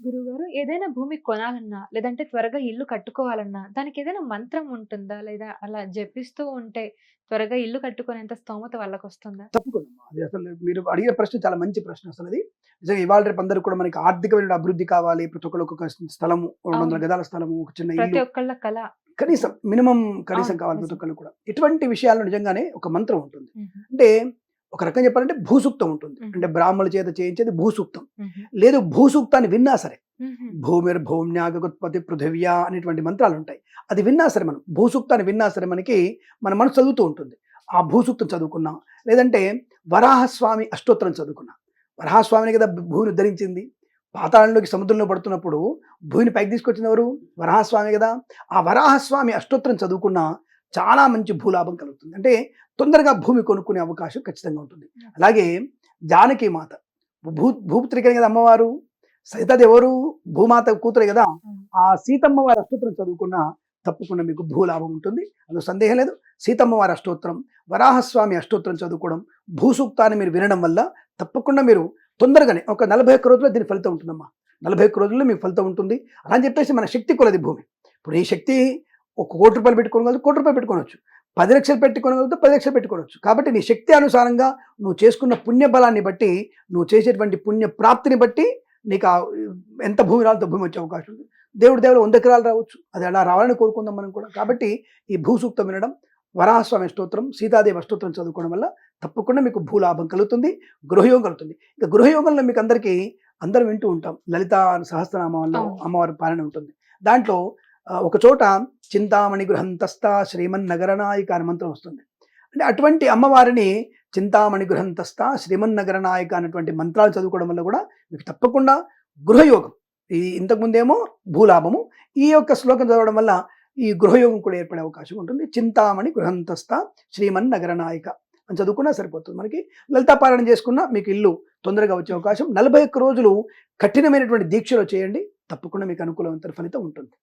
గురువుగారు ఏదైనా భూమి కొనాలన్నా, లేదంటే త్వరగా ఇల్లు కట్టుకోవాలన్నా, దానికేదైనా మంత్రం ఉంటుందా? లేదా అలా జపిస్తూ ఉంటే త్వరగా ఇల్లు కట్టుకునేంత స్తోమత వాళ్ళకొస్తుందా? తప్పకుండా. అది అసలు మీరు అడిగే ప్రశ్న చాలా మంచి ప్రశ్న అసలది. నిజంగా ఇవాళ రేపు అందరికి కూడా మనకి ఆర్థికమైన అభివృద్ధి కావాలి. ప్రతి ఒక్కళ్ళు ఒక్కొక్క స్థలము, 200 అవును. గజాల స్థలము, ఒక చిన్న ప్రతి ఇల్లు ఒక్కళ్ళ కల. కనీసం మినిమమ్ కనీసం అవును. కావాలి ప్రతి నిజం. ఒక్కళ్ళు కూడా. ఇటువంటి విషయాల్లో నిజంగానే ఒక మంత్రం ఉంటుంది. హుహు. అంటే ఒక రకంగా చెప్పాలంటే భూసూక్తం ఉంటుంది. హుహు. అంటే బ్రాహ్మణుల చేత చేయించేది భూసూక్తం. హుహు. లేదు భూసూక్తాన్ని విన్నా సరే, హుహు. భూమిర్భూమ్యాగగుత్పత్తి పృథివ్యా అనేటువంటి మంత్రాలుంటాయి. అది విన్నా సరే మనం, భూసూక్తాన్ని విన్నా సరే మనకి మన మనసు చదువుతూ ఉంటుంది. ఆ భూసూక్తం చదువుకున్నా, లేదంటే వరాహస్వామి అష్టోత్తరం చదువుకున్నా. వరాహస్వామిని కదా భూమిని ఉద్ధరించింది. పాతాళంలోకి సముద్రంలో పడుతున్నప్పుడు భూమిని పైకి తీసుకొచ్చింది ఎవరు? వరాహస్వామి కదా! ఆ వరాహస్వామి అష్టోత్తరం చదువుకున్నా చాలా మంచి భూలాభం కలుగుతుంది. అంటే తొందరగా భూమి కొనుక్కునే అవకాశం ఖచ్చితంగా ఉంటుంది. అలాగే జానకి మాత భూపుత్రికనే కదా అమ్మవారు. సీతాదేవి ఎవరు? భూమాత కూతురే కదా! అవును. ఆ సీతమ్మ వారి అష్టోత్తరం చదువుకున్నా తప్పకుండా మీకు భూలాభం ఉంటుంది. అందులో సందేహం లేదు. సీతమ్మ వారి అష్టోత్తరం, వరాహస్వామి అష్టోత్తరం చదువుకోవడం, భూసూక్తాన్ని మీరు వినడం వల్ల తప్పకుండా మీరు తొందరగానే ఒక 41 రోజుల్లో దీని ఫలితం ఉంటుందమ్మా. 41 రోజుల్లో మీకు ఫలితం ఉంటుంది. అలా అని చెప్పేసి మన శక్తి కొలది భూమి. ఇప్పుడు ఈ శక్తి ఒక ₹1,00,00,000 పెట్టుకోగలదు, ₹1,00,00,000 పెట్టుకోవచ్చు. 10,00,000 పెట్టుకోగలిగితే 10,00,000 పెట్టుకోవచ్చు. కాబట్టి నీ శక్తి అనుసారంగా నువ్వు చేసుకున్న పుణ్య బలాన్ని బట్టి, నువ్వు చేసేటువంటి పుణ్య ప్రాప్తిని బట్టి నీకు ఎంత భూమి రావాలో అంత భూమి వచ్చే అవకాశం ఉంది. దేవుడి దయవల్ల 100 ఎకరాలు రావచ్చు. అది అలా రావాలని కోరుకుందాం మనం కూడా. కాబట్టి ఈ భూసూక్తం వినడం, వరాహస్వామి స్తోత్రం, సీతాదేవి అష్టోత్తరం చదువుకోవడం వల్ల తప్పకుండా మీకు భూలాభం కలుగుతుంది. గృహయోగం కలుగుతుంది. ఇక గృహయోగంలో మీకు అందరం వింటూ ఉంటాం. లలితా సహస్రనామాల్లో అవును. అమ్మవారి పాలన ఉంటుంది. దాంట్లో ఒక చోట చింతామణి గృహంతస్థ శ్రీమన్నగరనాయిక అనే మంత్రం వస్తుంది. అంటే అటువంటి అమ్మవారిని చింతామణి గృహంతస్థ శ్రీమన్నగరనాయిక అనేటువంటి మంత్రాలు చదువుకోవడం వల్ల కూడా మీకు తప్పకుండా గృహయోగం, ఈ ఇంతకుముందేమో భూలాభము, ఈ యొక్క శ్లోకం చదవడం వల్ల ఈ గృహయోగం కూడా ఏర్పడే అవకాశం ఉంటుంది. చింతామణి గృహంతస్థ శ్రీమన్నగరనాయిక అని చదువుకున్నా సరిపోతుంది. మనకి లలితాపారాయణ చేసుకున్నా మీకు ఇల్లు తొందరగా వచ్చే అవకాశం. 41 రోజులు కఠినమైనటువంటి దీక్షలో చేయండి. తప్పకుండా మీకు అనుకూలమైన ఫలితం ఉంటుంది.